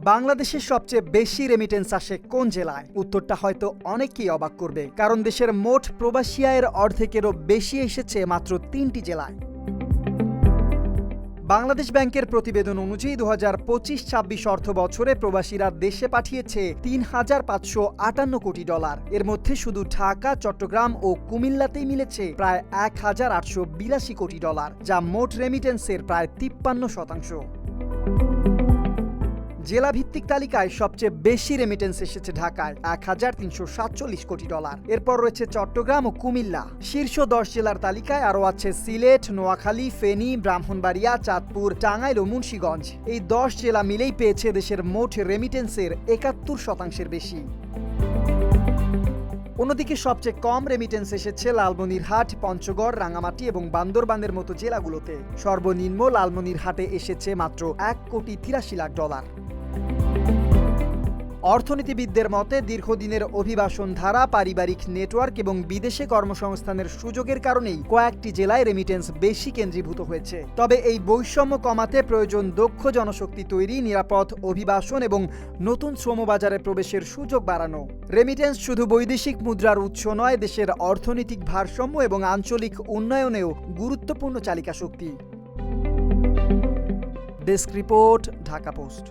বাংলাদেশের সবচেয়ে বেশি রেমিটেন্স আসে কোন জেলায়? উত্তরটা হয়তো অনেকেই অবাক করবে, কারণ দেশের মোট প্রবাসী আয়ের অর্ধেকেরও বেশি এসেছে মাত্র ৩টি জেলায়। বাংলাদেশ ব্যাংকের প্রতিবেদন অনুযায়ী ২০২৫-২৬ অর্থ বছরে প্রবাসীরা দেশে পাঠিয়েছে $৩,৫৫৮ কোটি। এর মধ্যে শুধু ঢাকা, চট্টগ্রাম ও কুমিল্লাতেই মিলেছে প্রায় $১,৮৮২ কোটি, যা মোট রেমিটেন্সের প্রায় ৫৩%। জেলাভিত্তিক তালিকায় সবচেয়ে বেশি রেমিটেন্স এসেছে ঢাকায় $১,৩৪৭ কোটি। এরপর রয়েছে চট্টগ্রাম ও কুমিল্লা। শীর্ষ ১০ জেলার তালিকায় আরও আছে সিলেট, নোয়াখালী, ফেনী, ব্রাহ্মণবাড়িয়া, চাঁদপুর, টাঙ্গাইল ও মুন্সিগঞ্জ। এই ১০ জেলা মিলেই পেয়েছে দেশের মোট রেমিটেন্সের ৭১%-এর বেশি। অন্যদিকে সবচেয়ে কম রেমিটেন্স এসেছে লালমনিরহাট, পঞ্চগড়, রাঙামাটি এবং বান্দরবানের মতো জেলাগুলোতে। সর্বনিম্ন লালমনিরহাটে এসেছে মাত্র $১,৮৩,০০,০০০। অর্থনীতিবিদদের মতে দীর্ঘদিনের অভিবাসন ধারা, পারিবারিক নেটওয়ার্ক এবং বিদেশে কর্মসংস্থানের সুযোগের কারণেই কয়েকটি জেলায় রেমিটেন্স বেশি কেন্দ্রীভূত হয়েছে। তবে এই বৈষম্য কমাতে প্রয়োজন দক্ষ জনশক্তি তৈরি, নিরাপদ অভিবাসন এবং নতুন শ্রমবাজারে প্রবেশের সুযোগ বাড়ানো। রেমিটেন্স শুধু বৈদেশিক মুদ্রার উৎস নয়, দেশের অর্থনৈতিক ভারসাম্য এবং আঞ্চলিক উন্নয়নেও গুরুত্বপূর্ণ চালিকা শক্তি। Desk report, Dhaka post.